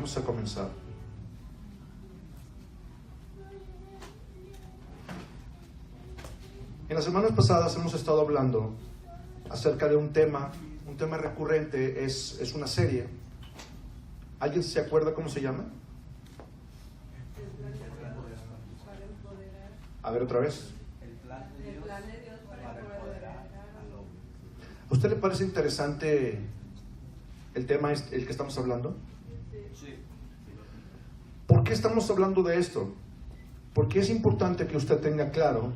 vamos a comenzar. En las semanas pasadas hemos estado hablando acerca de un tema recurrente, es una serie. ¿Alguien se acuerda cómo se llama? A ver otra vez. El plan de Dios para empoderar al hombre. ¿A usted le parece interesante el tema el que estamos hablando? Sí. ¿Por qué estamos hablando de esto? Porque es importante que usted tenga claro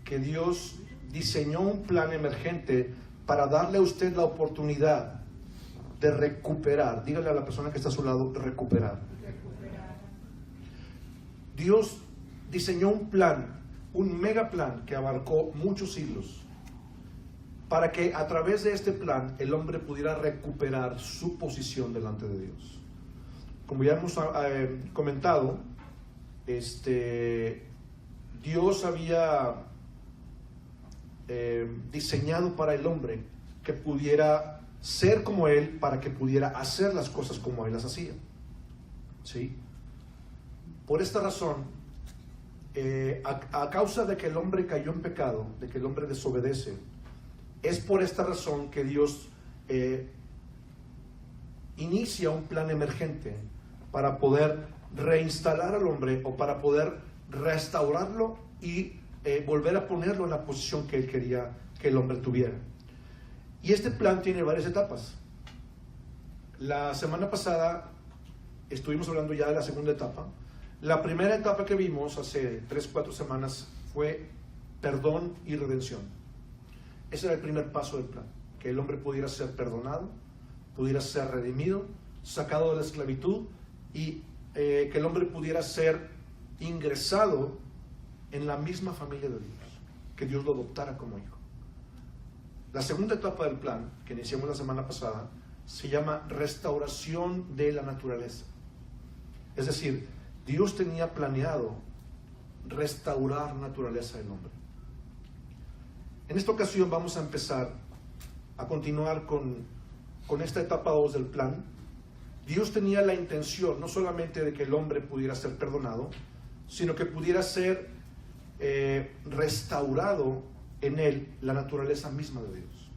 que Dios diseñó un plan emergente para darle a usted la oportunidad de recuperar. Dígale a la persona que está a su lado, recuperar. Dios diseñó un plan, un mega plan que abarcó muchos siglos, para que a través de este plan el hombre pudiera recuperar su posición delante de Dios. Como ya hemos comentado, Dios había diseñado para el hombre que pudiera ser como Él, para que pudiera hacer las cosas como Él las hacía. ¿Sí? Por esta razón, a causa de que el hombre cayó en pecado, de que el hombre desobedece, es por esta razón que Dios inicia un plan emergente para poder reinstalar al hombre, o para poder restaurarlo y volver a ponerlo en la posición que Él quería que el hombre tuviera. Y este plan tiene varias etapas. La semana pasada estuvimos hablando ya de la segunda etapa. La primera etapa que vimos hace 3-4 semanas fue perdón y redención. Ese era el primer paso del plan, que el hombre pudiera ser perdonado, pudiera ser redimido, sacado de la esclavitud, y que el hombre pudiera ser ingresado en la misma familia de Dios, que Dios lo adoptara como hijo. La segunda etapa del plan, que iniciamos la semana pasada, se llama restauración de la naturaleza. Es decir, Dios tenía planeado restaurar la naturaleza del hombre. En esta ocasión vamos a empezar a continuar con esta etapa 2 del plan. Dios tenía la intención no solamente de que el hombre pudiera ser perdonado, sino que pudiera ser restaurado en él la naturaleza misma de Dios.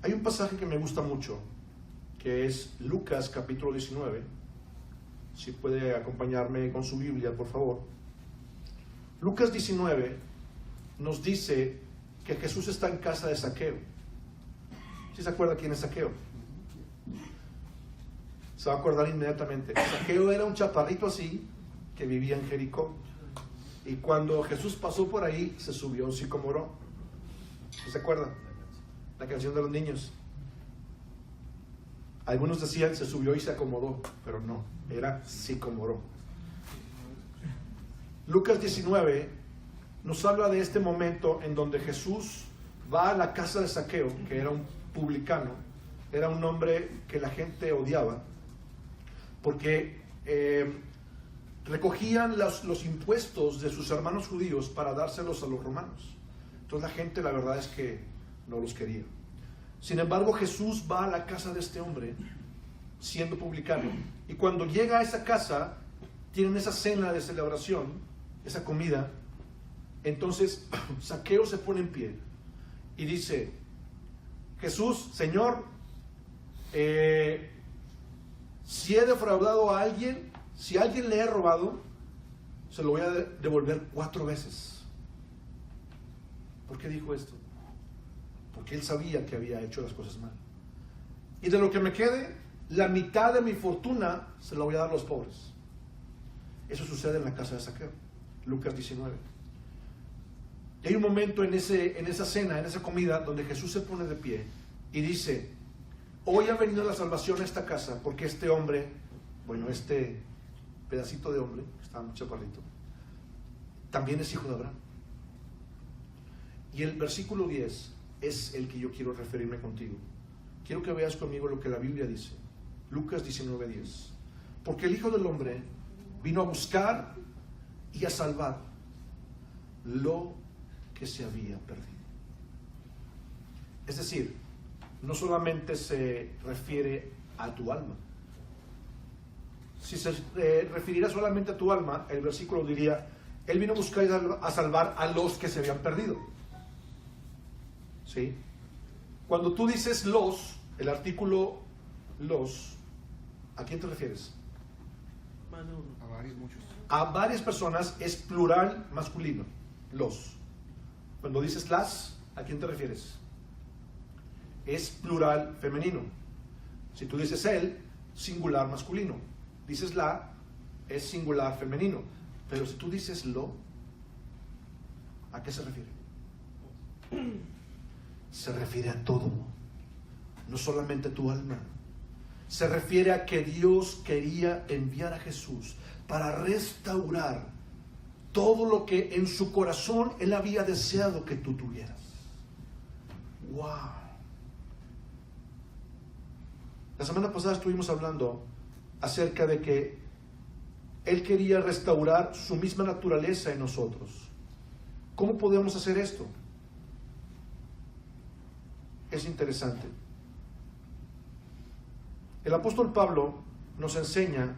Hay un pasaje que me gusta mucho, que es Lucas capítulo 19. Si puede acompañarme con su Biblia, por favor. Lucas 19 nos dice que Jesús está en casa de Zaqueo. ¿Sí se acuerda quién es Zaqueo? Se va a acordar inmediatamente. Zaqueo era un chaparrito así, que vivía en Jericó. Y cuando Jesús pasó por ahí, se subió a un sicómoro. ¿Sí se acuerdan? La canción de los niños. Algunos decían se subió y se acomodó, pero no, era sicómoro. Lucas 19 nos habla de este momento en donde Jesús va a la casa de Zaqueo, que era un publicano, era un hombre que la gente odiaba, porque recogían los impuestos de sus hermanos judíos para dárselos a los romanos. Entonces la gente, la verdad es que no los quería. Sin embargo, Jesús va a la casa de este hombre, siendo publicano, y cuando llega a esa casa, tienen esa cena de celebración, esa comida. Entonces Zaqueo se pone en pie y dice: Jesús, Señor, si he defraudado a alguien, si a alguien le he robado, se lo voy a devolver 4 veces. ¿Por qué dijo esto? Porque él sabía que había hecho las cosas mal. Y de lo que me quede, la mitad de mi fortuna se la voy a dar a los pobres. Eso sucede en la casa de Zaqueo, Lucas 19. Y hay un momento en esa cena, en esa comida, donde Jesús se pone de pie y dice: hoy ha venido la salvación a esta casa, porque este hombre, bueno, este pedacito de hombre, que estaba muy chaparrito, también es hijo de Abraham. Y el versículo 10 es el que yo quiero referirme contigo. Quiero que veas conmigo lo que la Biblia dice. Lucas 19:10. Porque el Hijo del Hombre vino a buscar y a salvar lo que se había perdido. Es decir, no solamente se refiere a tu alma, Si se refiriera solamente a tu alma, el versículo diría, Él vino a buscar a salvar a los que se habían perdido. ¿Sí? Cuando tú dices los, el artículo los, ¿a quién te refieres? A varios, muchos. A varias personas es plural masculino, los. Cuando dices las, ¿a quién te refieres? Es plural femenino. Si tú dices él, singular masculino. Dices la, es singular femenino. Pero si tú dices lo, ¿a qué se refiere? Se refiere a todo, no solamente a tu alma. Se refiere a que Dios quería enviar a Jesús para restaurar todo lo que en su corazón Él había deseado que tú tuvieras. ¡Wow! La semana pasada estuvimos hablando acerca de que Él quería restaurar su misma naturaleza en nosotros. ¿Cómo podemos hacer esto? Es interesante. El apóstol Pablo nos enseña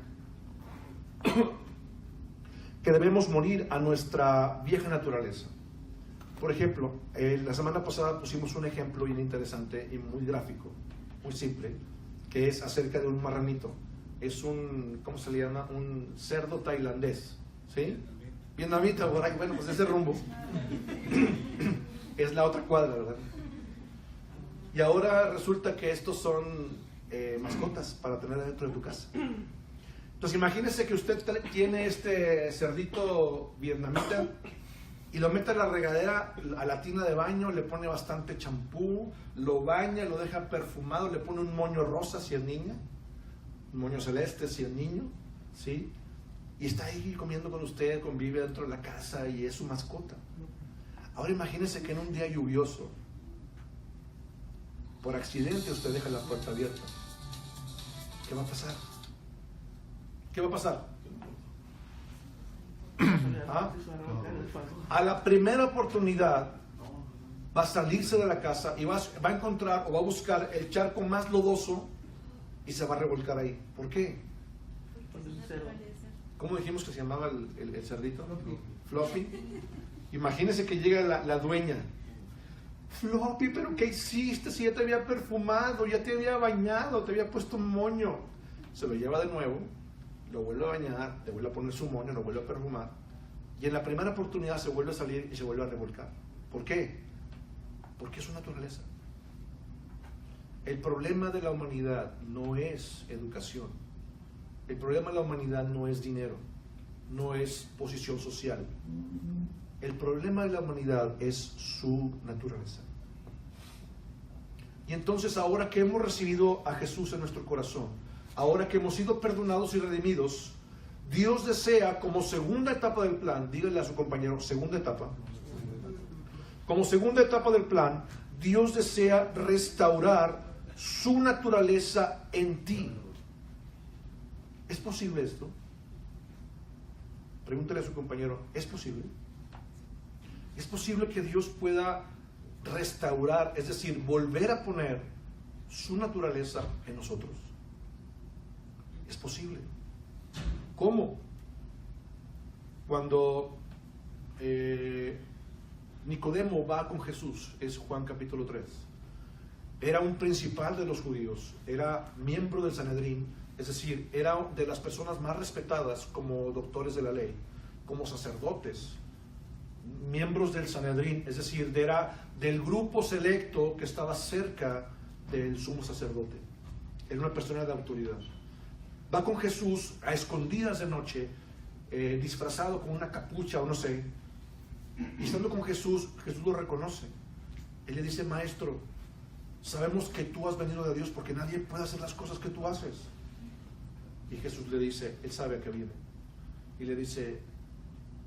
que debemos morir a nuestra vieja naturaleza. Por ejemplo, la semana pasada pusimos un ejemplo bien interesante y muy gráfico, muy simple, que es acerca de un marranito. Es un, ¿cómo se le llama? Un cerdo tailandés, ¿sí? Vietnamita, por ahí, bueno, pues ese rumbo. Es la otra cuadra, ¿verdad? Y ahora resulta que estos son mascotas para tener dentro de tu casa. Entonces imagínese que usted tiene este cerdito vietnamita y lo mete a la regadera, a la tina de baño, le pone bastante champú, lo baña, lo deja perfumado, le pone un moño rosa si es niña, un moño celeste si es niño, ¿sí? Y está ahí comiendo con usted, convive dentro de la casa y es su mascota. Ahora imagínese que en un día lluvioso, por accidente usted deja la puerta abierta. ¿Qué va a pasar? ¿Qué va a pasar? ¿Ah? A la primera oportunidad va a salirse de la casa y va a encontrar o va a buscar el charco más lodoso y se va a revolcar ahí. ¿Por qué? ¿Cómo dijimos que se llamaba el cerdito? Floppy. Imagínese que llega la dueña. Floppy, ¿pero qué hiciste? Si ya te había perfumado, ya te había bañado, te había puesto un moño. Se lo lleva de nuevo, lo vuelve a bañar, le vuelve a poner su moño, lo vuelve a perfumar. Y en la primera oportunidad se vuelve a salir y se vuelve a revolcar. ¿Por qué? Porque es su naturaleza. El problema de la humanidad no es educación. El problema de la humanidad no es dinero, no es posición social. El problema de la humanidad es su naturaleza. Y entonces ahora que hemos recibido a Jesús en nuestro corazón, ahora que hemos sido perdonados y redimidos, Dios desea como segunda etapa del plan, dígale a su compañero, segunda etapa. Como segunda etapa del plan, Dios desea restaurar su naturaleza en ti. ¿Es posible esto? Pregúntale a su compañero, ¿es posible? ¿Es posible que Dios pueda restaurar, es decir, volver a poner su naturaleza en nosotros? Es posible. ¿Cómo? Cuando Nicodemo va con Jesús, es Juan capítulo 3. Era un principal de los judíos, era miembro del Sanedrín, es decir, era de las personas más respetadas como doctores de la ley, como sacerdotes, miembros del Sanedrín, es decir, era del grupo selecto que estaba cerca del sumo sacerdote. Era una persona de autoridad. Va con Jesús a escondidas de noche, disfrazado con una capucha o no sé, y estando con Jesús, Jesús lo reconoce. Él le dice, maestro, sabemos que tú has venido de Dios porque nadie puede hacer las cosas que tú haces. Y Jesús le dice, él sabe a qué viene, y le dice,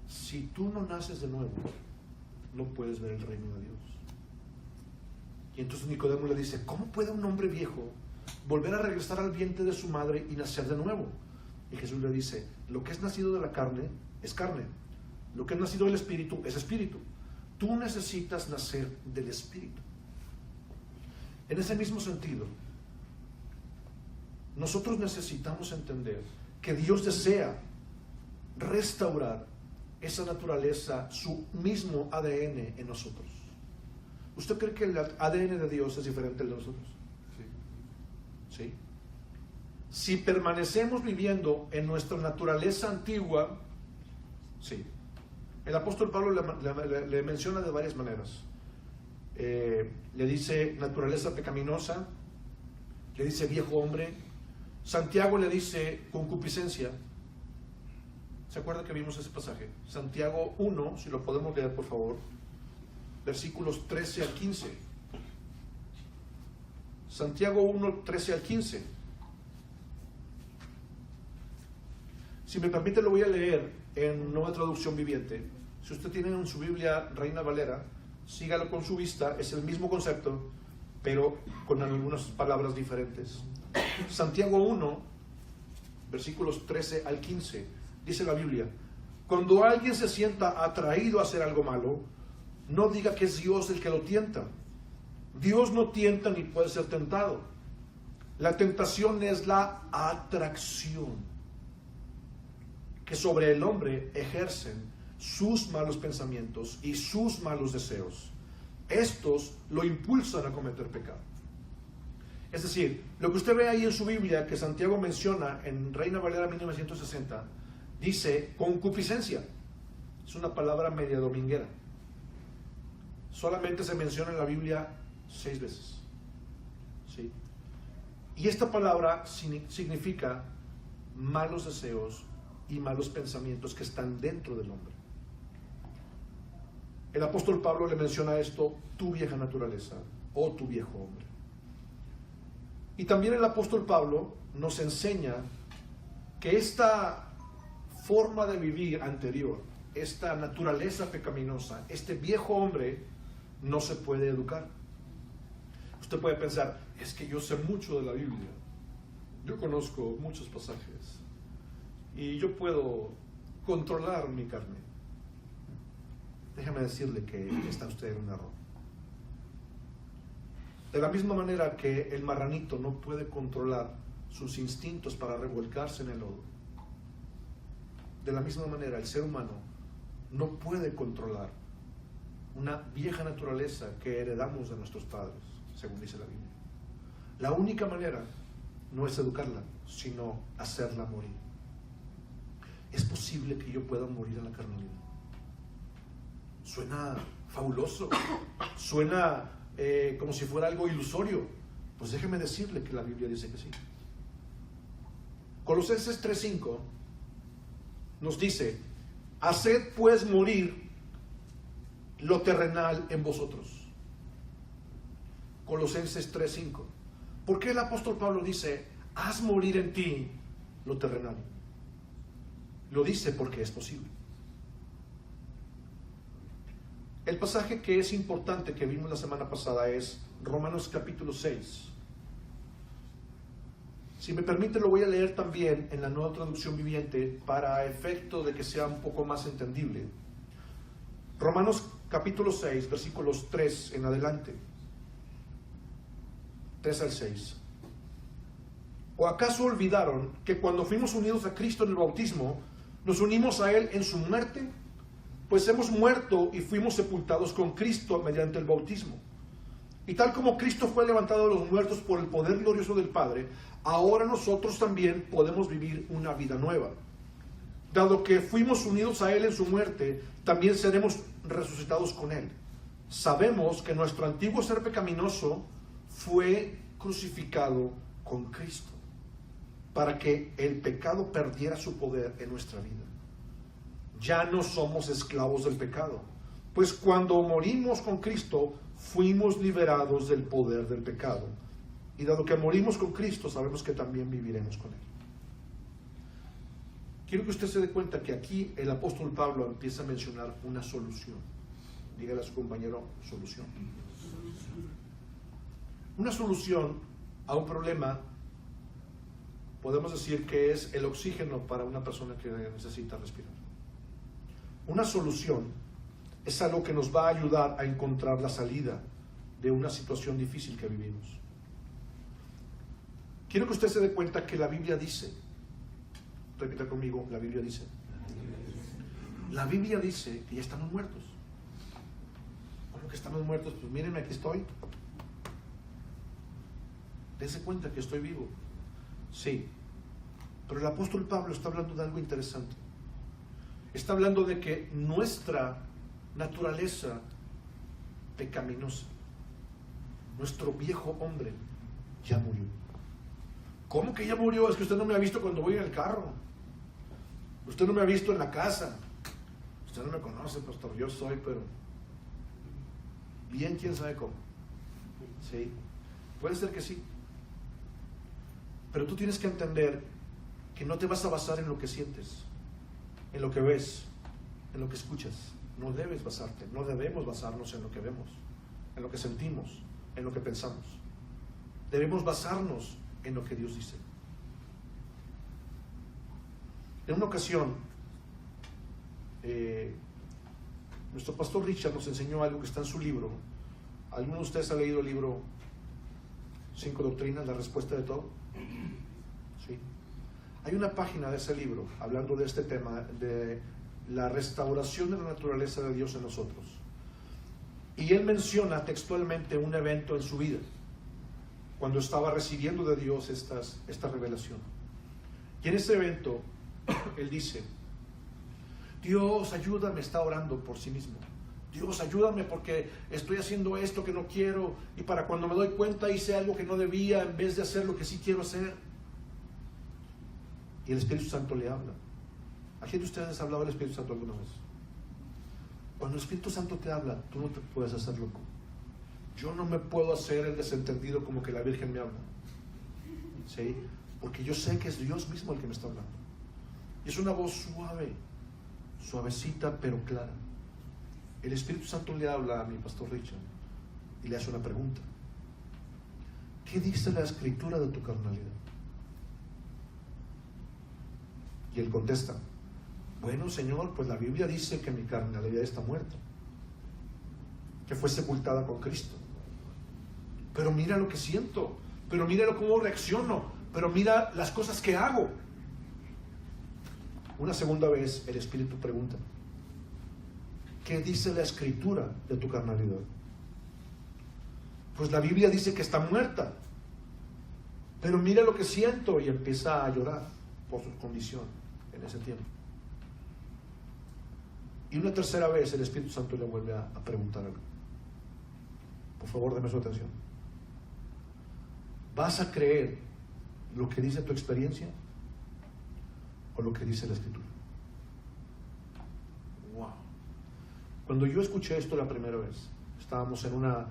si tú no naces de nuevo, no puedes ver el reino de Dios. Y entonces Nicodemo le dice, ¿cómo puede un hombre viejo volver a regresar al vientre de su madre y nacer de nuevo? Y Jesús le dice, lo que es nacido de la carne es carne, lo que es nacido del espíritu es espíritu. Tú necesitas nacer del espíritu. En ese mismo sentido, nosotros necesitamos entender que Dios desea restaurar esa naturaleza, su mismo ADN en nosotros. ¿Usted cree que el ADN de Dios es diferente al de nosotros? Sí. ¿Sí? Si permanecemos viviendo en nuestra naturaleza antigua, sí. El apóstol Pablo le menciona de varias maneras. Le dice naturaleza pecaminosa, le dice viejo hombre. Santiago le dice concupiscencia. ¿Se acuerda que vimos ese pasaje? Santiago 1, si lo podemos leer por favor, versículos 13 al 15. Santiago 1, 13 al 15. Si me permite lo voy a leer en Nueva Traducción Viviente. Si usted tiene en su Biblia Reina Valera, sígalo con su vista, es el mismo concepto, pero con algunas palabras diferentes. Santiago 1, versículos 13 al 15. Dice la Biblia: cuando alguien se sienta atraído a hacer algo malo, no diga que es Dios el que lo tienta. Dios no tienta ni puede ser tentado. La tentación es la atracción que sobre el hombre ejercen sus malos pensamientos y sus malos deseos. Estos lo impulsan a cometer pecado. Es decir, lo que usted ve ahí en su Biblia, que Santiago menciona en Reina Valera 1960, dice concupiscencia. Es una palabra media dominguera. Solamente se menciona en la Biblia 6 veces. ¿Sí? Y esta palabra significa malos deseos y malos pensamientos que están dentro del hombre. El apóstol Pablo le menciona esto, tu vieja naturaleza o tu viejo hombre. Y también el apóstol Pablo nos enseña que esta forma de vivir anterior, esta naturaleza pecaminosa, este viejo hombre, no se puede educar. Usted puede pensar, es que yo sé mucho de la Biblia, yo conozco muchos pasajes y yo puedo controlar mi carne. Déjame decirle que está usted en un error. De la misma manera que el marranito no puede controlar sus instintos para revolcarse en el lodo, de la misma manera el ser humano no puede controlar una vieja naturaleza que heredamos de nuestros padres, según dice la Biblia. La única manera no es educarla, sino hacerla morir. ¿Es posible que yo pueda morir en la carnalidad? Suena fabuloso, suena como si fuera algo ilusorio. Pues déjeme decirle que la Biblia dice que sí. Colosenses 3:5 nos dice: haced pues morir lo terrenal en vosotros. Colosenses 3:5. ¿Por qué el apóstol Pablo dice haz morir en ti lo terrenal? Lo dice porque es posible. El pasaje que es importante que vimos la semana pasada es Romanos capítulo 6. Si me permite lo voy a leer también en la Nueva Traducción Viviente para efecto de que sea un poco más entendible. Romanos capítulo 6, versículos 3 en adelante. 3 al 6. ¿O acaso olvidaron que cuando fuimos unidos a Cristo en el bautismo, nos unimos a Él en su muerte? Pues hemos muerto y fuimos sepultados con Cristo mediante el bautismo. Y tal como Cristo fue levantado de los muertos por el poder glorioso del Padre, ahora nosotros también podemos vivir una vida nueva. Dado que fuimos unidos a Él en su muerte, también seremos resucitados con Él. Sabemos que nuestro antiguo ser pecaminoso fue crucificado con Cristo, para que el pecado perdiera su poder en nuestra vida. Ya no somos esclavos del pecado, pues cuando morimos con Cristo, fuimos liberados del poder del pecado. Y dado que morimos con Cristo, sabemos que también viviremos con Él. Quiero que usted se dé cuenta que aquí el apóstol Pablo empieza a mencionar una solución. Dígale a su compañero, solución. Una solución a un problema, podemos decir que es el oxígeno para una persona que necesita respirar. Una solución es algo que nos va a ayudar a encontrar la salida de una situación difícil que vivimos. Quiero que usted se dé cuenta que la Biblia dice Repita conmigo, la Biblia dice. La Biblia dice que ya estamos muertos. ¿Cómo que estamos muertos? Pues mírenme, aquí estoy. Dense cuenta que estoy vivo. Sí. Pero el apóstol Pablo está hablando de algo interesante. Está hablando de que nuestra naturaleza pecaminosa, nuestro viejo hombre, ya murió. ¿Cómo que ya murió? Es que usted no me ha visto cuando voy en el carro. Usted no me ha visto en la casa. Usted no me conoce, pastor. Yo soy, pero bien, quién sabe cómo. Sí, puede ser que sí. Pero tú tienes que entender que no te vas a basar en lo que sientes, en lo que ves, en lo que escuchas. No debes basarte, no debemos basarnos en lo que vemos, en lo que sentimos, en lo que pensamos. Debemos basarnos en lo que Dios dice. En una ocasión, nuestro pastor Richard nos enseñó algo que está en su libro. ¿Alguno de ustedes ha leído el libro 5 Doctrinas, la respuesta de todo? Sí. Hay una página de ese libro hablando de este tema, de la restauración de la naturaleza de Dios en nosotros. Y él menciona textualmente un evento en su vida, cuando estaba recibiendo de Dios esta revelación. Y en ese evento, él dice: Dios, ayúdame, está orando por sí mismo. Dios, ayúdame porque estoy haciendo esto que no quiero, y para cuando me doy cuenta hice algo que no debía en vez de hacer lo que sí quiero hacer. Y el Espíritu Santo le habla. ¿A quién de ustedes ha hablado del Espíritu Santo alguna vez? Cuando el Espíritu Santo te habla, tú no te puedes hacer loco. Yo no me puedo hacer el desentendido como que la Virgen me habla. ¿Sí? Porque yo sé que es Dios mismo el que me está hablando. Y es una voz suave, suavecita pero clara. El Espíritu Santo le habla a mi pastor Richard y le hace una pregunta: ¿qué dice la Escritura de tu carnalidad? Y él contesta: bueno, Señor, pues la Biblia dice que mi carnalidad está muerta, que fue sepultada con Cristo. Pero mira lo que siento, pero mira cómo reacciono, pero mira las cosas que hago. Una segunda vez el Espíritu pregunta: ¿qué dice la Escritura de tu carnalidad? Pues la Biblia dice que está muerta, pero mira lo que siento, y empieza a llorar por su condición en ese tiempo. Y una tercera vez el Espíritu Santo le vuelve a preguntar algo. Por favor, deme su atención. ¿Vas a creer lo que dice tu experiencia o lo que dice la Escritura? Wow. Cuando yo escuché esto la primera vez, estábamos en una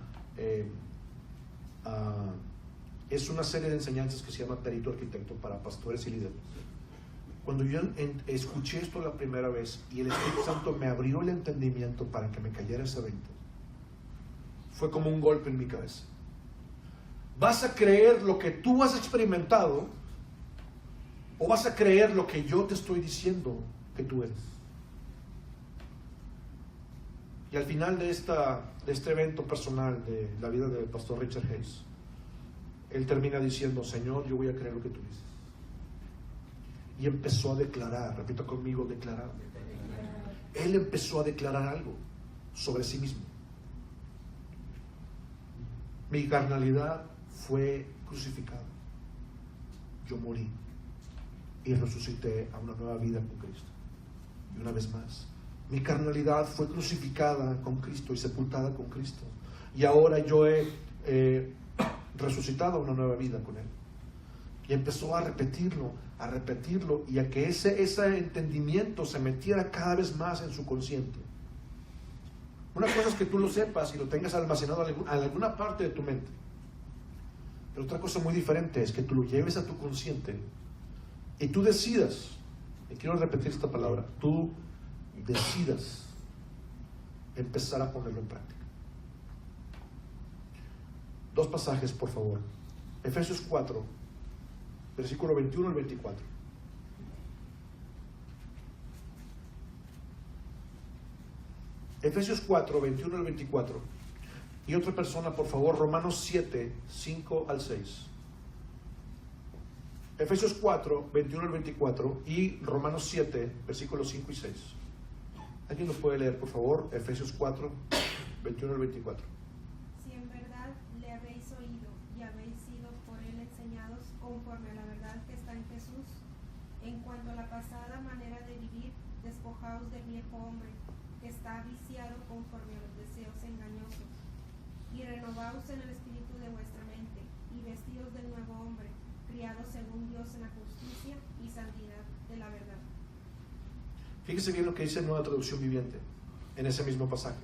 es una serie de enseñanzas que se llama Perito Arquitecto para pastores y líderes. Cuando yo escuché esto la primera vez y el Espíritu Santo me abrió el entendimiento para que me cayera ese 20, fue como un golpe en mi cabeza. ¿Vas a creer lo que tú has experimentado o vas a creer lo que yo te estoy diciendo que tú eres? Y al final de este evento personal de la vida del pastor Richard Hayes, él termina diciendo: Señor, yo voy a creer lo que tú dices. Y empezó a declarar, repita conmigo, declarar. Él empezó a declarar algo sobre sí mismo. Mi carnalidad fue crucificada. Yo morí y resucité a una nueva vida con Cristo. Y una vez más, mi carnalidad fue crucificada con Cristo y sepultada con Cristo. Y ahora yo he resucitado a una nueva vida con Él. Y empezó a repetirlo, y a que ese entendimiento se metiera cada vez más en su consciente. Una cosa es que tú lo sepas y lo tengas almacenado en alguna parte de tu mente. Pero otra cosa muy diferente es que tú lo lleves a tu consciente y tú decidas, y quiero repetir esta palabra, tú decidas empezar a ponerlo en práctica. Dos pasajes, por favor. Efesios 4, versículo 21 al 24. Efesios 4, 21 al 24. Y otra persona, por favor, Romanos 7, 5 al 6. Efesios 4, 21 al 24 y Romanos 7, versículos 5 y 6. ¿Alguien nos puede leer, por favor? Efesios 4, 21 al 24. Si en verdad le habéis oído y habéis sido por él enseñados conforme a la verdad que está en Jesús, en cuanto a la pasada manera de vivir, despojaos del viejo hombre, que está viciado conforme a los deseos engañosos, y renovaos en el espíritu de vuestra mente, y vestidos del nuevo hombre, criado según Dios en la justicia y santidad de la verdad. Fíjese bien lo que dice Nueva Traducción Viviente en ese mismo pasaje.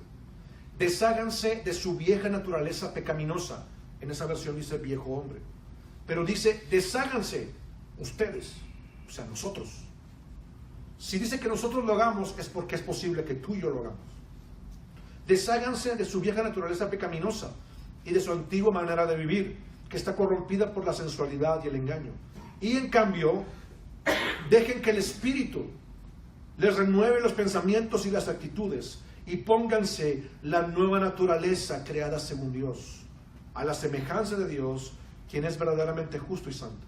Desháganse de su vieja naturaleza pecaminosa. En esa versión dice viejo hombre, pero dice desháganse ustedes, o sea, nosotros. Si dice que nosotros lo hagamos, es porque es posible que tú y yo lo hagamos. Desháganse de su vieja naturaleza pecaminosa y de su antigua manera de vivir, que está corrompida por la sensualidad y el engaño. Y en cambio, dejen que el Espíritu les renueve los pensamientos y las actitudes, y pónganse la nueva naturaleza creada según Dios, a la semejanza de Dios, quien es verdaderamente justo y santo.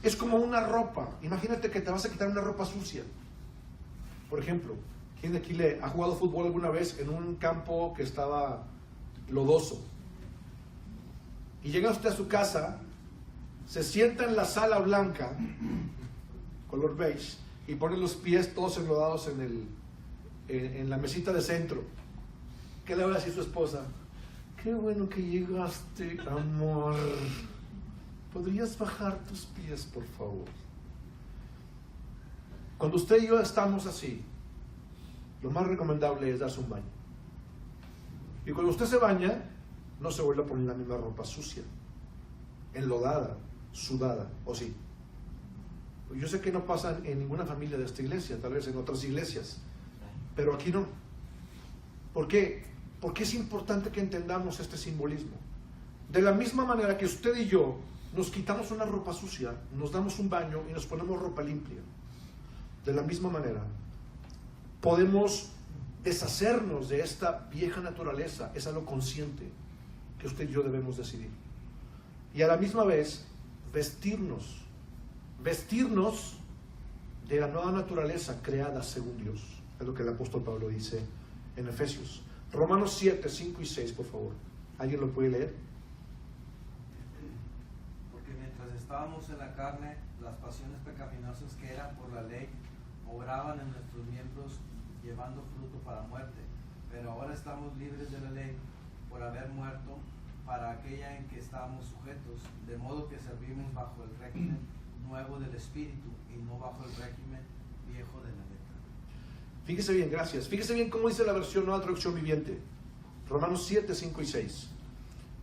Es como una ropa. Imagínate que te vas a quitar una ropa sucia. Por ejemplo, ¿quién de aquí ha jugado fútbol alguna vez en un campo que estaba lodoso? Y llega usted a su casa, se sienta en la sala blanca, color beige, y pone los pies todos enlodados en la mesita de centro. ¿Qué le va a decir su esposa? Qué bueno que llegaste, amor. ¿Podrías bajar tus pies, por favor? Cuando usted y yo estamos así, lo más recomendable es darse un baño. Y cuando usted se baña, no se vuelve a poner la misma ropa sucia, enlodada, sudada, ¿o sí? Yo sé que no pasa en ninguna familia de esta iglesia, tal vez en otras iglesias, pero aquí no. ¿Por qué? Porque es importante que entendamos este simbolismo. De la misma manera que usted y yo nos quitamos una ropa sucia, nos damos un baño y nos ponemos ropa limpia, de la misma manera podemos deshacernos de esta vieja naturaleza. Es algo consciente que usted y yo debemos decidir. Y a la misma vez vestirnos de la nueva naturaleza creada según Dios. Es lo que el apóstol Pablo dice en Efesios. Romanos 7, 5 y 6, por favor. ¿Alguien lo puede leer? Porque mientras estábamos en la carne, las pasiones pecaminosas que eran por la ley obraban en nuestros miembros, llevando fruto para muerte. Pero ahora estamos libres de la ley por haber muerto para aquella en que estábamos sujetos, de modo que servimos bajo el régimen nuevo del Espíritu y no bajo el régimen viejo de la letra. Fíjese bien, gracias. Fíjese bien cómo dice la versión Nueva Traducción Viviente. Romanos 7, 5 y 6.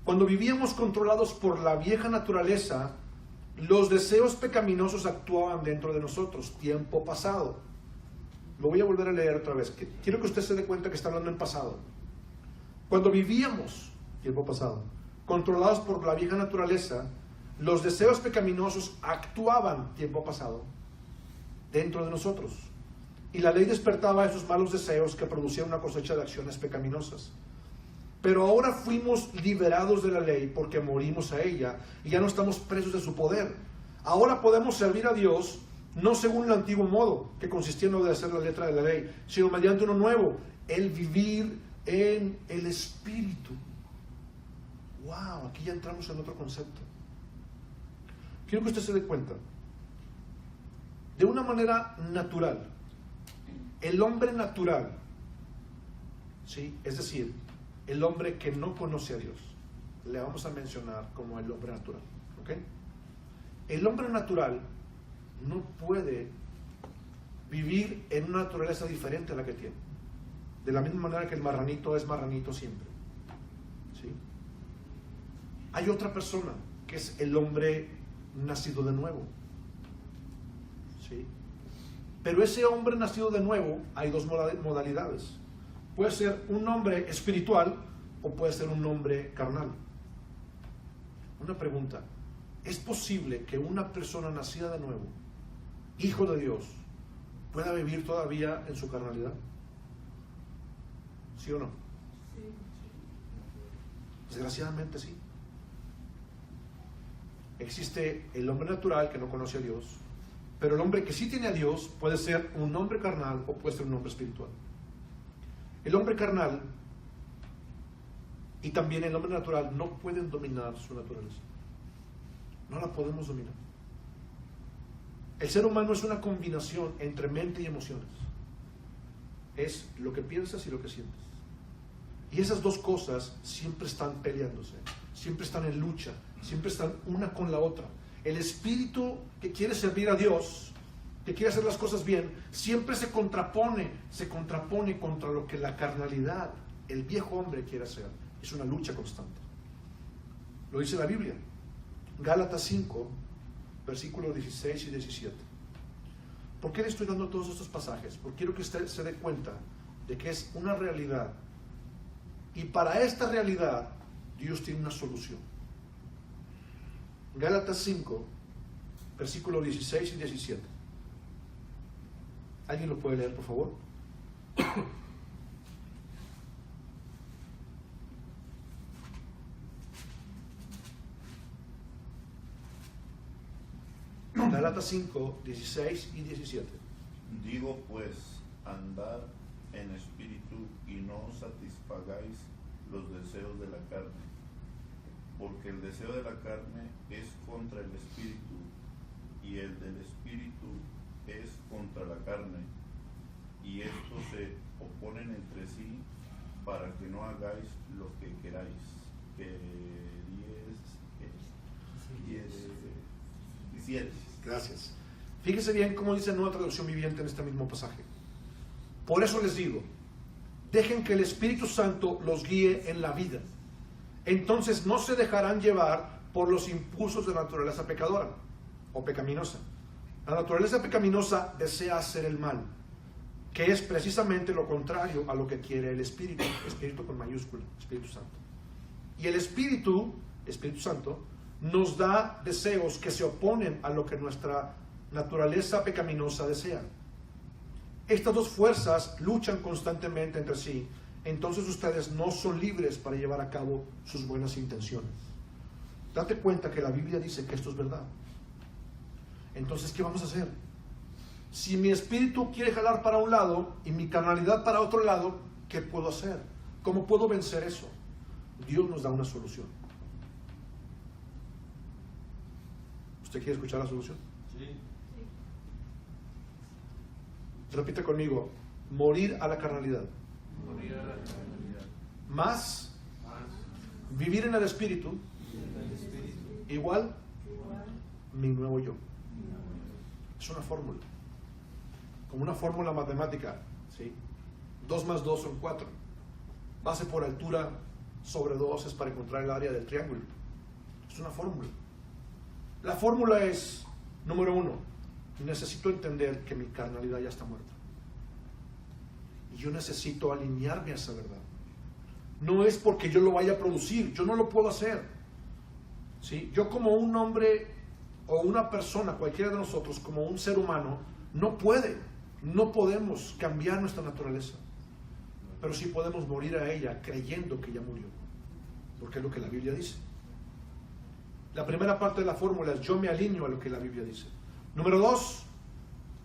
Cuando vivíamos controlados por la vieja naturaleza, los deseos pecaminosos actuaban dentro de nosotros, tiempo pasado. Lo voy a volver a leer otra vez. Quiero que usted se dé cuenta que está hablando en pasado. Cuando vivíamos, tiempo pasado, controlados por la vieja naturaleza, los deseos pecaminosos actuaban, tiempo pasado, dentro de nosotros. Y la ley despertaba esos malos deseos que producían una cosecha de acciones pecaminosas. Pero ahora fuimos liberados de la ley porque morimos a ella y ya no estamos presos de su poder. Ahora podemos servir a Dios no según el antiguo modo, que consistía en obedecer la letra de la ley, sino mediante uno nuevo, el vivir en el Espíritu. Wow, aquí ya entramos en otro concepto. Quiero que usted se dé cuenta. De una manera natural, el hombre natural, ¿sí? Es decir, el hombre que no conoce a Dios, le vamos a mencionar como el hombre natural, ¿ok? El hombre natural no puede vivir en una naturaleza diferente a la que tiene. De la misma manera que el marranito es marranito siempre, ¿sí? Hay otra persona que es el hombre nacido de nuevo, ¿sí? Pero ese hombre nacido de nuevo, hay dos modalidades. Puede ser un hombre espiritual o puede ser un hombre carnal. Una pregunta: ¿es posible que una persona nacida de nuevo, hijo de Dios, pueda vivir todavía en su carnalidad? ¿Sí o no? Sí. Desgraciadamente sí. Existe el hombre natural que no conoce a Dios, pero el hombre que sí tiene a Dios puede ser un hombre carnal o puede ser un hombre espiritual. El hombre carnal y también el hombre natural no pueden dominar su naturaleza. No la podemos dominar. El ser humano es una combinación entre mente y emociones. Es lo que piensas y lo que sientes. Y esas dos cosas siempre están peleándose, siempre están en lucha, siempre están una con la otra. El espíritu que quiere servir a Dios, que quiere hacer las cosas bien, siempre se contrapone contra lo que la carnalidad, el viejo hombre quiere hacer. Es una lucha constante. Lo dice la Biblia. Gálatas 5, versículos 16 y 17. ¿Por qué le estoy dando todos estos pasajes? Porque quiero que usted se dé cuenta de que es una realidad. Y para esta realidad, Dios tiene una solución. Gálatas 5, versículos 16 y 17. ¿Alguien lo puede leer, por favor? Gálatas 5, 16 y 17. Digo pues, andad en espíritu y no satisfagáis los deseos de la carne, porque el deseo de la carne es contra el espíritu y el del espíritu es contra la carne, y estos se oponen entre sí para que no hagáis lo que queráis. Gracias. Fíjese bien cómo dice Nueva Traducción Viviente en este mismo pasaje. Por eso les digo, dejen que el Espíritu Santo los guíe en la vida. Entonces no se dejarán llevar por los impulsos de la naturaleza pecadora o pecaminosa. La naturaleza pecaminosa desea hacer el mal, que es precisamente lo contrario a lo que quiere el Espíritu, Espíritu con mayúscula, Espíritu Santo. Y el Espíritu Santo, nos da deseos que se oponen a lo que nuestra naturaleza pecaminosa desea. Estas dos fuerzas luchan constantemente entre sí. Entonces ustedes no son libres para llevar a cabo sus buenas intenciones. Date cuenta que la Biblia dice que esto es verdad. Entonces, ¿qué vamos a hacer? Si mi espíritu quiere jalar para un lado y mi carnalidad para otro lado, ¿qué puedo hacer? ¿Cómo puedo vencer eso? Dios nos da una solución. ¿Usted quiere escuchar la solución? Sí. Repite conmigo: morir a la carnalidad. Morir a la carnalidad. Más vivir en el espíritu, igual mi nuevo yo. Es una fórmula, como una fórmula matemática, ¿sí? 2 más 2 son 4. Base por altura sobre 2 es para encontrar el área del triángulo. Es una fórmula. La fórmula es, número 1, necesito entender que mi carnalidad ya está muerta. Y yo necesito alinearme a esa verdad. No es porque yo lo vaya a producir, yo no lo puedo hacer. ¿Sí? Yo como un hombre o una persona, cualquiera de nosotros, como un ser humano, no podemos cambiar nuestra naturaleza. Pero sí podemos morir a ella creyendo que ya murió. Porque es lo que la Biblia dice. La primera parte de la fórmula es: yo me alineo a lo que la Biblia dice. Número 2,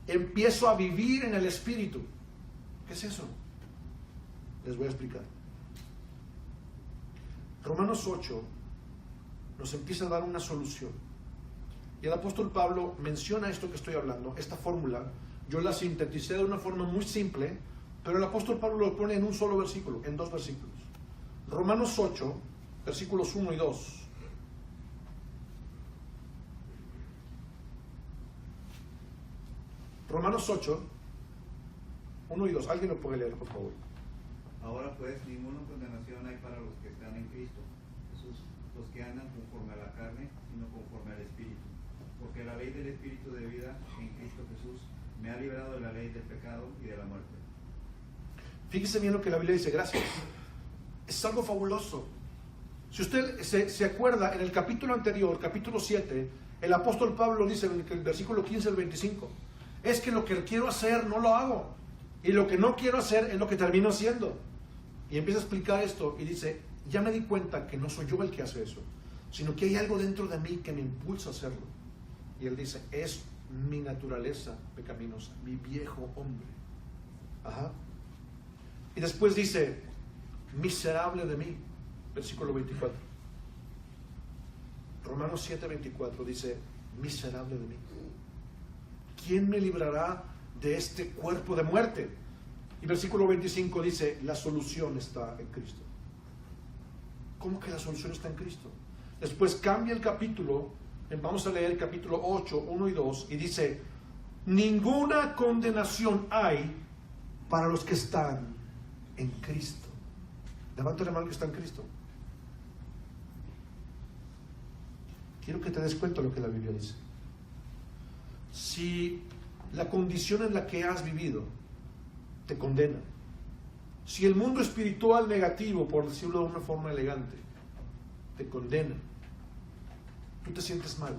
empiezo a vivir en el Espíritu. ¿Qué es eso? Les voy a explicar. Romanos 8 nos empieza a dar una solución. Y el apóstol Pablo menciona esto que estoy hablando, esta fórmula. Yo la sinteticé de una forma muy simple, pero el apóstol Pablo lo pone en un solo versículo, en 2 versículos. Romanos 8, versículos 1 y 2. Romanos 8, 1 y 2. ¿Alguien lo puede leer, por favor? Ahora pues, ninguna condenación hay para los que están en Cristo Jesús, los que andan conforme a la carne, sino conforme al Espíritu. Porque la ley del Espíritu de vida en Cristo Jesús me ha librado de la ley del pecado y de la muerte. Fíjese bien lo que la Biblia dice, gracias. Es algo fabuloso. Si usted se acuerda, en el capítulo anterior, capítulo 7, el apóstol Pablo dice en el versículo 15 al 25, es que lo que quiero hacer no lo hago, y lo que no quiero hacer es lo que termino haciendo. Y empieza a explicar esto y dice: ya me di cuenta que no soy yo el que hace eso, sino que hay algo dentro de mí que me impulsa a hacerlo. Y él dice, es mi naturaleza pecaminosa, mi viejo hombre. Ajá. Y después dice, miserable de mí, versículo 24. Romanos 7:24 dice, miserable de mí. ¿Quién me librará de este cuerpo de muerte? Y versículo 25 dice, la solución está en Cristo. ¿Cómo que la solución está en Cristo? Después cambia el capítulo, vamos a leer el capítulo 8, 1 y 2, y dice, ninguna condenación hay para los que están en Cristo. Levanta la mano que está en Cristo. Quiero que te des cuenta de lo que la Biblia dice. Si la condición en la que has vivido te condena, si el mundo espiritual negativo, por decirlo de una forma elegante, te condena, tú te sientes mal,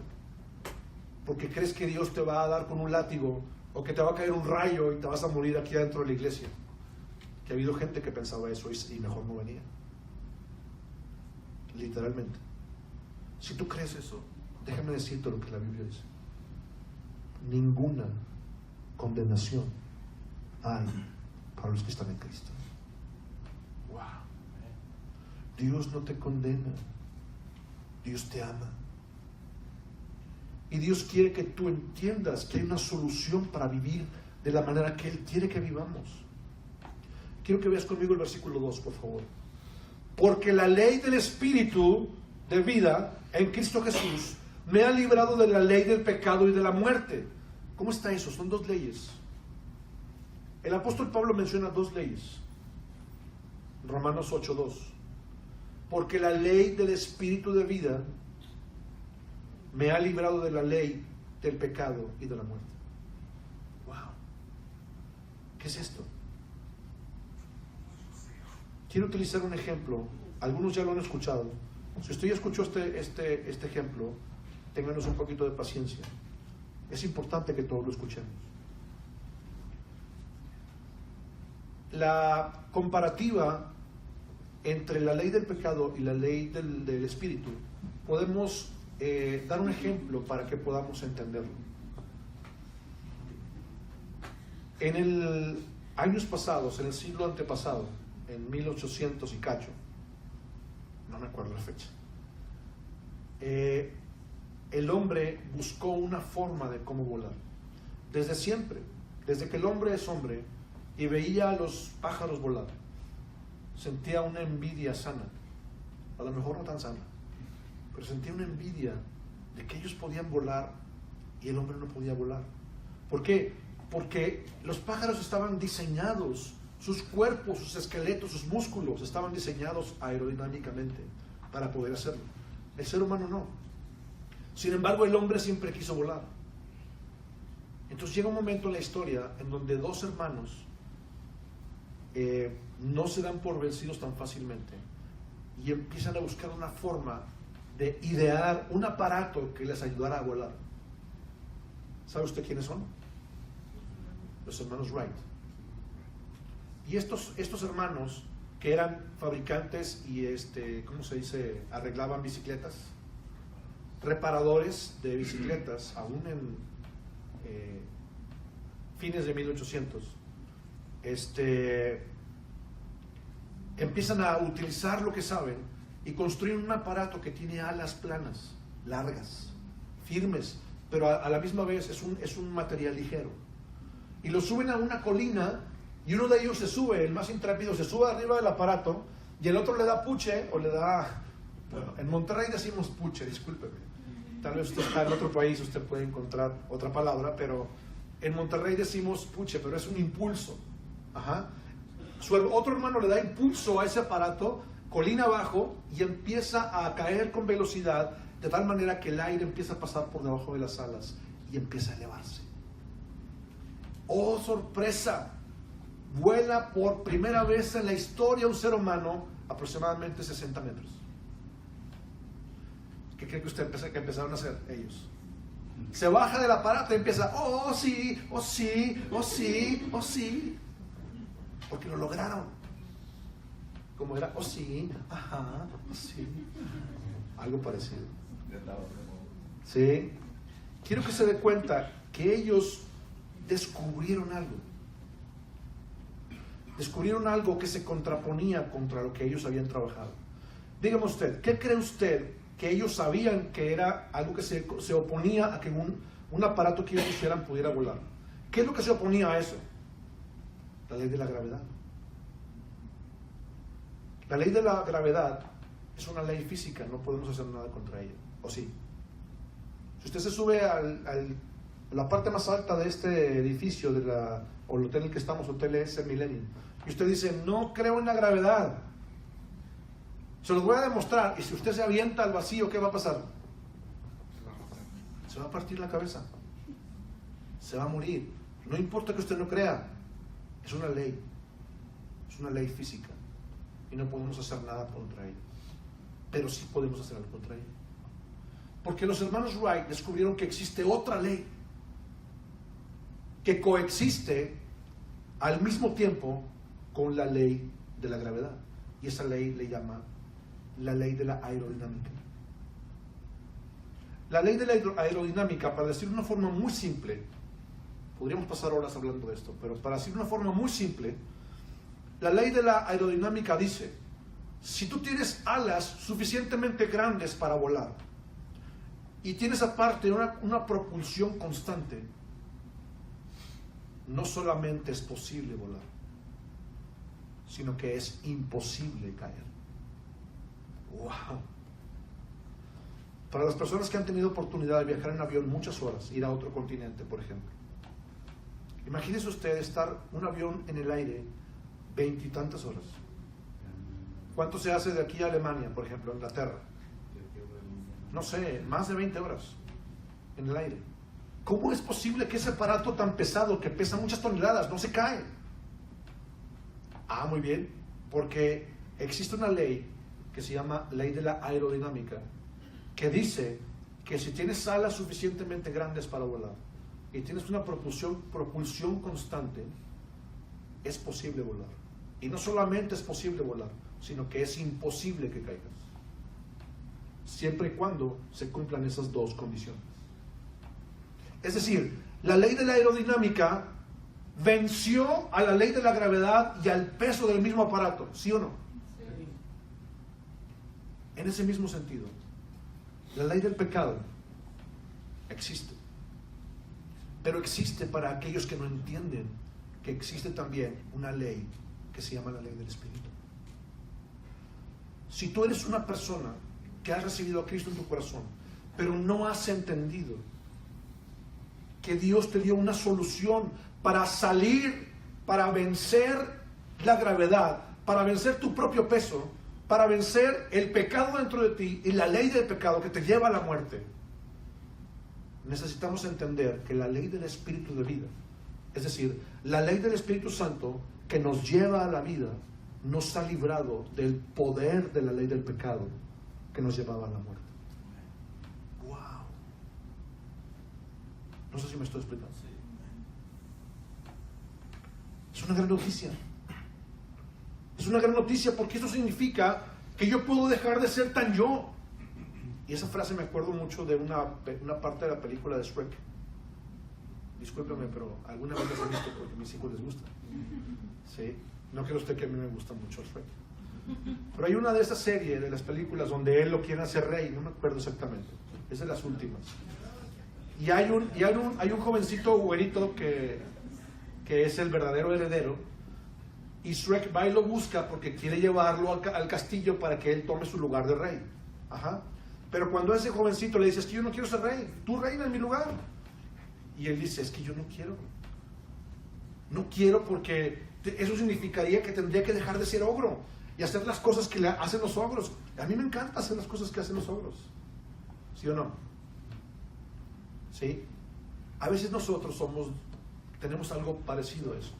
porque crees que Dios te va a dar con un látigo, o que te va a caer un rayo y te vas a morir aquí adentro de la iglesia. Que ha habido gente que pensaba eso y mejor no venía. Literalmente. Si tú crees eso, déjame decirte lo que la Biblia dice. Ninguna condenación hay para los que están en Cristo. Wow. Dios no te condena. Dios te ama. Y Dios quiere que tú entiendas que hay una solución para vivir de la manera que Él quiere que vivamos. Quiero que veas conmigo el versículo 2, por favor. Porque la ley del Espíritu de vida en Cristo Jesús me ha librado de la ley del pecado y de la muerte. ¿Cómo está eso? Son dos leyes. El apóstol Pablo menciona dos leyes. Romanos 8:2. Porque la ley del Espíritu de vida me ha librado de la ley del pecado y de la muerte. Wow. ¿Qué es esto? Quiero utilizar un ejemplo. Algunos ya lo han escuchado. Si usted ya escuchó este ejemplo, ténganos un poquito de paciencia. Es importante que todos lo escuchemos. La comparativa entre la ley del pecado y la ley del Espíritu, podemos dar un ejemplo para que podamos entenderlo. En el años pasados, en el siglo antepasado, en 1800 y cacho, no me acuerdo la fecha, el hombre buscó una forma de cómo volar. Desde siempre, desde que el hombre es hombre y veía a los pájaros volar, sentía una envidia sana, a lo mejor no tan sana, pero sentía una envidia de que ellos podían volar y el hombre no podía volar. ¿Por qué? Porque los pájaros estaban diseñados, sus cuerpos, sus esqueletos, sus músculos estaban diseñados aerodinámicamente para poder hacerlo. El ser humano no. Sin embargo, el hombre siempre quiso volar. Entonces llega un momento en la historia en donde dos hermanos no se dan por vencidos tan fácilmente y empiezan a buscar una forma de idear un aparato que les ayudara a volar. ¿Sabe usted quiénes son? Los hermanos Wright. Y estos hermanos, que eran fabricantes y ¿cómo se dice? Arreglaban bicicletas, reparadores de bicicletas, aún en fines de 1800, empiezan a utilizar lo que saben y construyen un aparato que tiene alas planas, largas, firmes, pero a la misma vez es un material ligero. Y lo suben a una colina y uno de ellos se sube, el más intrépido, se sube arriba del aparato y el otro le da puche o le da... Bueno, en Monterrey decimos puche, discúlpeme. Tal vez usted está en otro país, usted puede encontrar otra palabra, pero en Monterrey decimos puche, pero es un impulso. Ajá. Su otro hermano le da impulso a ese aparato, colina abajo, y empieza a caer con velocidad, de tal manera que el aire empieza a pasar por debajo de las alas y empieza a elevarse. ¡Oh, sorpresa! Vuela por primera vez en la historia un ser humano aproximadamente 60 metros. ¿Qué cree que usted que empezaron a hacer ellos? Se baja del aparato y empieza, oh sí, oh sí, oh sí, oh sí. Porque lo lograron. Como era, oh sí, ajá, oh sí. algo parecido. Del lado. ¿Sí? Quiero que se dé cuenta que ellos descubrieron algo. Descubrieron algo que se contraponía contra lo que ellos habían trabajado. Dígame usted, ¿qué cree usted que ellos sabían que era algo que se oponía a que un aparato que ellos hicieran pudiera volar? ¿Qué es lo que se oponía a eso? La ley de la gravedad. La ley de la gravedad es una ley física, no podemos hacer nada contra ella, ¿o sí? Si usted se sube a la parte más alta de este edificio, o el hotel en el que estamos, Hotel S Millennium, y usted dice, no creo en la gravedad, se los voy a demostrar, y si usted se avienta al vacío, ¿qué va a pasar? Se va a partir la cabeza, se va a morir. No importa que usted no crea, es una ley física, y no podemos hacer nada contra ella, pero sí podemos hacer algo contra ella. Porque los hermanos Wright descubrieron que existe otra ley que coexiste al mismo tiempo con la ley de la gravedad. Y esa ley le llama la ley de la aerodinámica. La ley de la aerodinámica, para decir de una forma muy simple, podríamos pasar horas hablando de esto, pero para decir de una forma muy simple, la ley de la aerodinámica dice, si tú tienes alas suficientemente grandes para volar, y tienes aparte una propulsión constante, no solamente es posible volar, sino que es imposible caer. ¡Wow! Para las personas que han tenido oportunidad de viajar en avión muchas horas, ir a otro continente, por ejemplo, imagínese usted estar un avión en el aire 20 y tantas horas. ¿Cuánto se hace de aquí a Alemania, por ejemplo, a Inglaterra? No sé, más de 20 horas en el aire. ¿Cómo es posible que ese aparato tan pesado, que pesa muchas toneladas, no se cae? Muy bien, porque existe una ley que se llama ley de la aerodinámica, que dice que si tienes alas suficientemente grandes para volar y tienes una propulsión constante, es posible volar. Y no solamente es posible volar, sino que es imposible que caigas, siempre y cuando se cumplan esas dos condiciones. Es decir, la ley de la aerodinámica venció a la ley de la gravedad y al peso del mismo aparato, ¿sí o no? Sí. En ese mismo sentido, la ley del pecado existe, pero existe para aquellos que no entienden que existe también una ley que se llama la ley del Espíritu. Si tú eres una persona que has recibido a Cristo en tu corazón, pero no has entendido que Dios te dio una solución para salir, para vencer la gravedad, para vencer tu propio peso, para vencer el pecado dentro de ti y la ley del pecado que te lleva a la muerte, necesitamos entender que la ley del Espíritu de vida, es decir, la ley del Espíritu Santo que nos lleva a la vida, nos ha librado del poder de la ley del pecado que nos llevaba a la muerte. ¡Wow! No sé si me estoy explicando. Es una gran noticia. Es una gran noticia porque eso significa que yo puedo dejar de ser tan yo. Y esa frase me acuerdo mucho de una parte de la película de Shrek. Discúlpeme, pero alguna vez las he visto porque a mis hijos les gusta. ¿Sí? No creo usted que a mí me gusta mucho Shrek. Pero hay una de esas series de las películas donde él lo quiere hacer rey, no me acuerdo exactamente, es de las últimas. Y hay un jovencito güerito que es el verdadero heredero, y Shrek va y lo busca porque quiere llevarlo al castillo para que él tome su lugar de rey. Ajá. Pero cuando ese jovencito le dice, es que yo no quiero ser rey, tú reina en mi lugar. Y él dice, es que yo no quiero. No quiero porque eso significaría que tendría que dejar de ser ogro y hacer las cosas que hacen los ogros. A mí me encanta hacer las cosas que hacen los ogros. ¿Sí o no? ¿Sí? A veces nosotros tenemos algo parecido a eso.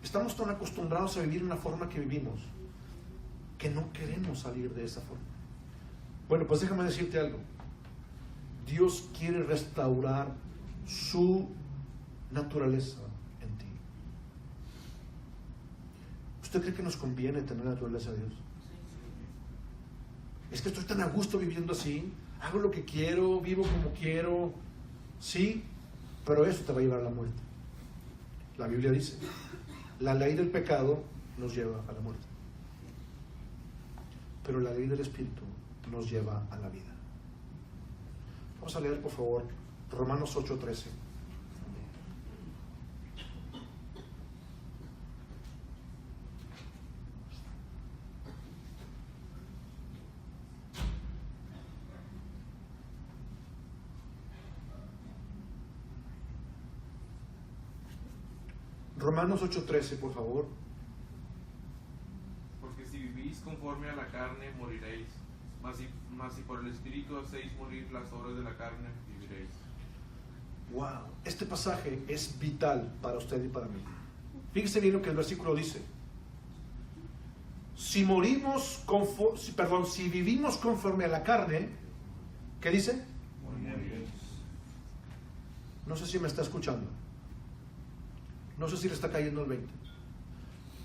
Estamos tan acostumbrados a vivir de una forma que vivimos que no queremos salir de esa forma. Bueno, pues déjame decirte algo. Dios quiere restaurar su naturaleza en ti. ¿Usted cree que nos conviene tener la naturaleza de Dios? es que estoy tan a gusto viviendo así, hago lo que quiero, vivo como quiero. Sí, pero eso te va a llevar a la muerte. La Biblia dice, la ley del pecado nos lleva a la muerte, pero la ley del Espíritu nos lleva a la vida. Vamos a leer, por favor, Romanos 8:13. Romanos 8:13, por favor. Porque si vivís conforme a la carne, moriréis. Mas si por el Espíritu hacéis morir las obras de la carne, viviréis. Wow, este pasaje es vital para usted y para mí. Fíjese bien lo que el versículo dice. Si vivimos conforme a la carne, ¿qué dice? Moriréis. No sé si me está escuchando. No sé si le está cayendo el 20.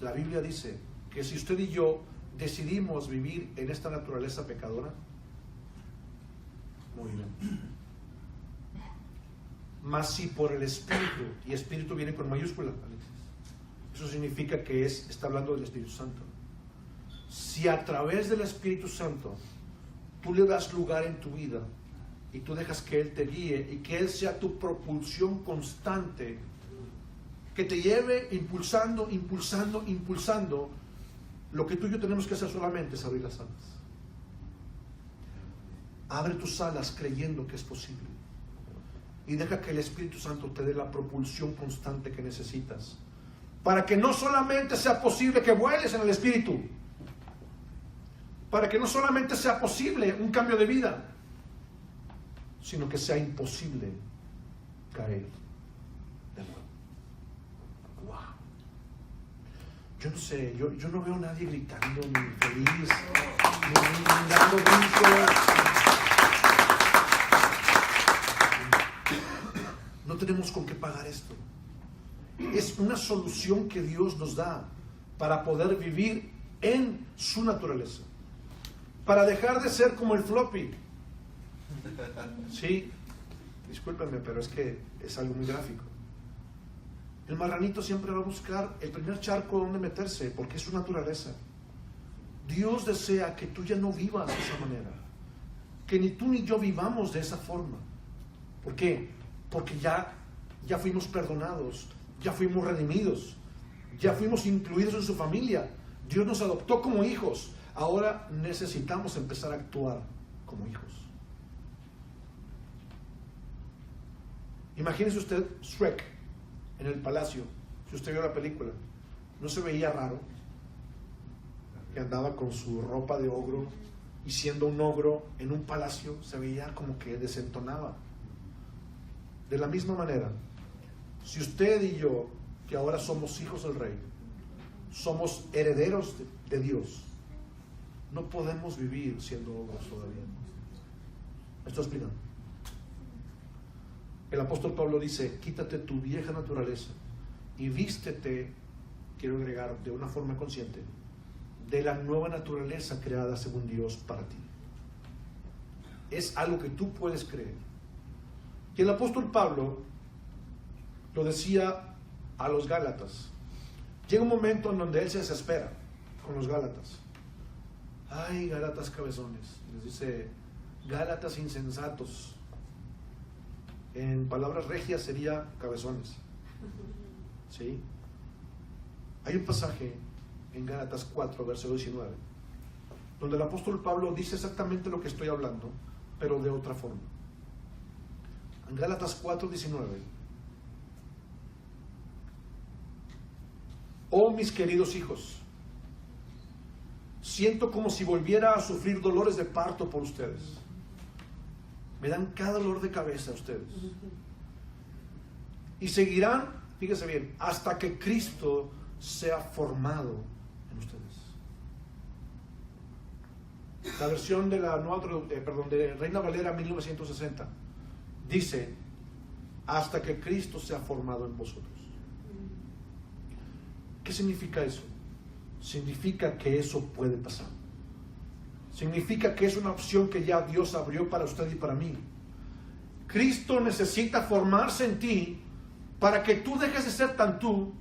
La Biblia dice que si usted y yo decidimos vivir en esta naturaleza pecadora, moriremos. Mas si por el Espíritu, y Espíritu viene con mayúscula, Alexis, eso significa que está hablando del Espíritu Santo. Si a través del Espíritu Santo tú le das lugar en tu vida y tú dejas que Él te guíe y que Él sea tu propulsión constante, que te lleve impulsando, lo que tú y yo tenemos que hacer solamente es abrir las alas. Abre tus alas creyendo que es posible y deja que el Espíritu Santo te dé la propulsión constante que necesitas para que no solamente sea posible que vueles en el Espíritu, para que no solamente sea posible un cambio de vida, sino que sea imposible caer de nuevo. Wow. Yo no sé, yo no veo a nadie gritando, ni feliz, ni dando gritos. No tenemos con qué pagar esto. Es una solución que Dios nos da para poder vivir en su naturaleza, para dejar de ser como el floppy. Sí, discúlpenme, pero es que es algo muy gráfico. El marranito siempre va a buscar el primer charco donde meterse, porque es su naturaleza. Dios desea que tú ya no vivas de esa manera, que ni tú ni yo vivamos de esa forma. ¿Por qué? Porque ya fuimos perdonados, ya fuimos redimidos, ya fuimos incluidos en su familia. Dios nos adoptó como hijos. Ahora necesitamos empezar a actuar como hijos. Imagínese usted Shrek en el palacio. Si usted vio la película, ¿no se veía raro que andaba con su ropa de ogro y siendo un ogro en un palacio? Se veía como que desentonaba. De la misma manera, si usted y yo, que ahora somos hijos del Rey, somos herederos de Dios, no podemos vivir siendo ogros todavía. ¿Me estoy explicando? El apóstol Pablo dice: quítate tu vieja naturaleza y vístete, quiero agregar de una forma consciente, de la nueva naturaleza creada según Dios para ti. Es algo que tú puedes creer. Y el apóstol Pablo lo decía a los Gálatas. Llega un momento en donde él se desespera con los Gálatas. Ay, Gálatas cabezones. Les dice: Gálatas insensatos. En palabras regias sería cabezones. ¿Sí? Hay un pasaje en Gálatas 4, verso 19, donde el apóstol Pablo dice exactamente lo que estoy hablando, pero de otra forma. En Gálatas 4, 19. Oh, mis queridos hijos, siento como si volviera a sufrir dolores de parto por ustedes. Me dan cada dolor de cabeza a ustedes. Y seguirán, fíjense bien, hasta que Cristo sea formado en ustedes. La versión de la de Reina Valera 1960 dice: hasta que Cristo sea formado en vosotros. ¿Qué significa eso? Significa que eso puede pasar. significa que es una opción que ya Dios abrió para usted y para mí. Cristo necesita formarse en ti para que tú dejes de ser tan tú,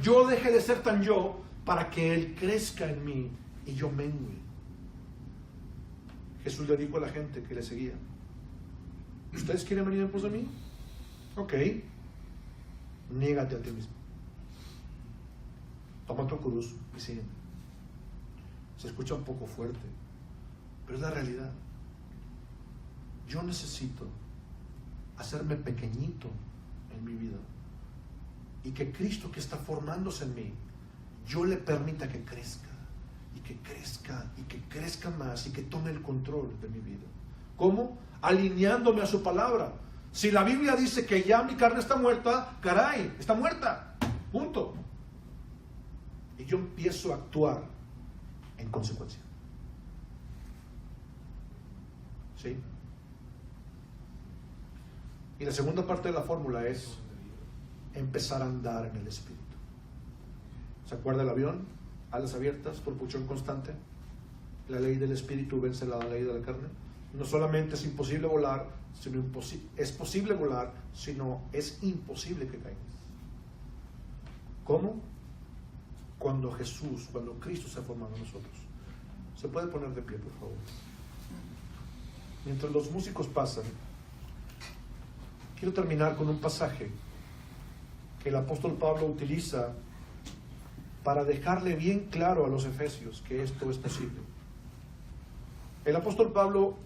yo deje de ser tan yo, para que Él crezca en mí y yo mengue. Jesús le dijo a la gente que le seguía: ¿ustedes quieren venir en pos de mí? Ok, niégate a ti mismo, toma tu cruz y sígueme. Se escucha un poco fuerte, pero es la realidad. Yo necesito hacerme pequeñito en mi vida y que Cristo, que está formándose en mí, yo le permita que crezca y que crezca y que crezca más y que tome el control de mi vida. ¿Cómo? Alineándome a su palabra. Si la Biblia dice que ya mi carne está muerta, caray, está muerta, punto. Y yo empiezo a actuar en consecuencia. ¿Sí? Y la segunda parte de la fórmula es empezar a andar en el Espíritu. ¿Se acuerda el avión? Alas abiertas, propulsión constante. La ley del Espíritu vence la ley de la carne. No solamente es imposible volar, sino es posible volar, sino es imposible que caigas. ¿Cómo? Cuando Cristo se ha formado en nosotros. ¿Se puede poner de pie, por favor? Mientras los músicos pasan, quiero terminar con un pasaje que el apóstol Pablo utiliza para dejarle bien claro a los efesios que esto es posible. El apóstol Pablo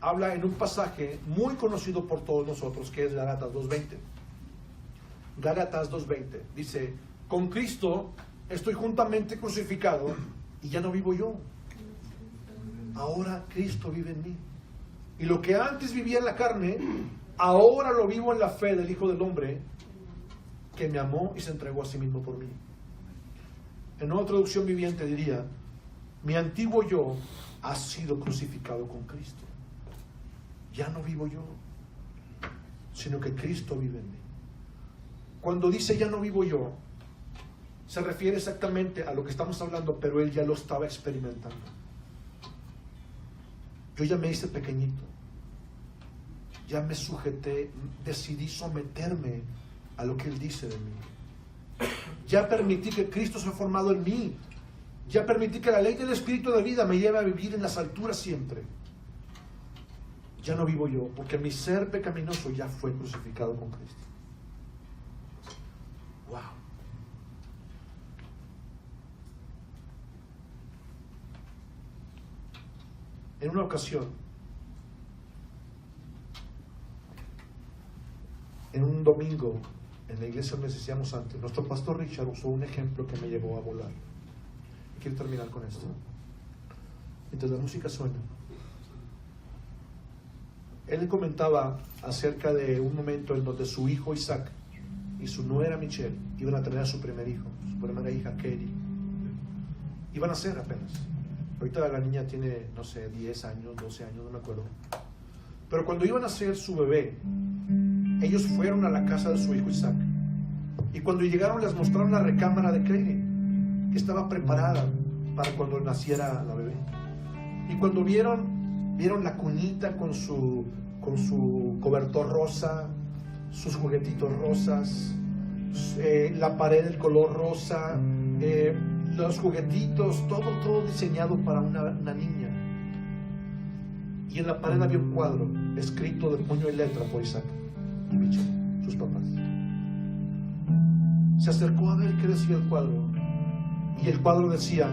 habla en un pasaje muy conocido por todos nosotros, que es Gálatas 2:20. Gálatas 2:20 dice: con Cristo estoy juntamente crucificado y ya no vivo yo. Ahora Cristo vive en mí. Y lo que antes vivía en la carne, ahora lo vivo en la fe del Hijo del Hombre, que me amó y se entregó a sí mismo por mí. En una traducción viviente diría: mi antiguo yo ha sido crucificado con Cristo. Ya no vivo yo, sino que Cristo vive en mí. Cuando dice ya no vivo yo, se refiere exactamente a lo que estamos hablando, pero él ya lo estaba experimentando. Yo ya me hice pequeñito, ya me sujeté, decidí someterme a lo que él dice de mí. Ya permití que Cristo se ha formado en mí. Ya permití que la ley del Espíritu de vida me lleve a vivir en las alturas siempre. Ya no vivo yo, porque mi ser pecaminoso ya fue crucificado con Cristo. Wow. En una ocasión, en un domingo, en la iglesia donde decíamos antes, nuestro pastor Richard usó un ejemplo que me llevó a volar. Y quiero terminar con esto. Mientras la música suena, él comentaba acerca de un momento en donde su hijo Isaac y su nuera Michelle iban a tener a su primer hijo, su primera hija Katie. Iban a ser apenas. Ahorita la niña tiene, no sé, 10 años, 12 años, no me acuerdo. Pero cuando iban a ser su bebé, ellos fueron a la casa de su hijo Isaac. Y cuando llegaron les mostraron la recámara de Katie, que estaba preparada para cuando naciera la bebé. Y cuando vieron la cunita con su cobertor rosa, sus juguetitos rosas, la pared del color rosa, los juguetitos, todo diseñado para una niña. Y en la pared había un cuadro escrito de puño y letra por Isaac y Michelle, sus papás. Se acercó a ver qué decía el cuadro, y el cuadro decía: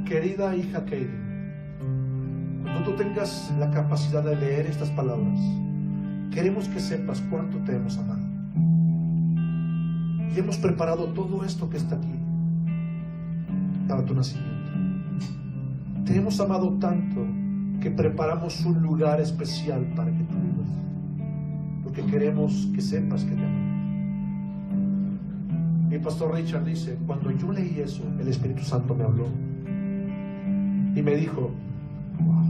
querida hija Katie, cuando tú tengas la capacidad de leer estas palabras, queremos que sepas cuánto te hemos amado. Y hemos preparado todo esto que está aquí para tu nacimiento. Te hemos amado tanto que preparamos un lugar especial para que tú vivas, porque queremos que sepas que te amamos. Mi pastor Richard dice: cuando yo leí eso, el Espíritu Santo me habló y me dijo: wow.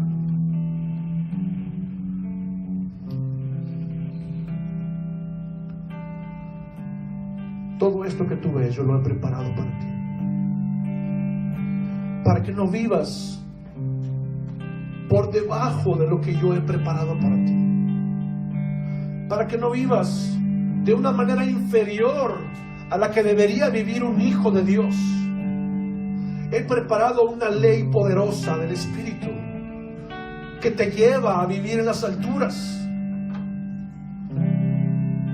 Todo esto que tú ves, yo lo he preparado para ti, para que no vivas por debajo de lo que yo he preparado para ti. Para que no vivas de una manera inferior a la que debería vivir un hijo de Dios. He preparado una ley poderosa del Espíritu que te lleva a vivir en las alturas.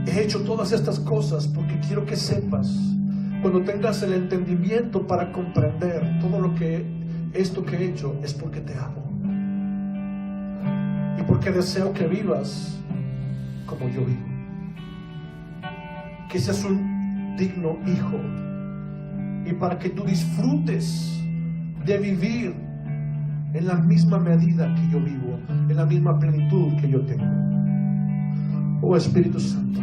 He hecho todas estas cosas porque quiero que sepas, cuando tengas el entendimiento para comprender todo lo que esto que he hecho, es porque te amo y porque deseo que vivas como yo vivo, que seas un digno hijo, y para que tú disfrutes de vivir en la misma medida que yo vivo, en la misma plenitud que yo tengo. Oh Espíritu Santo,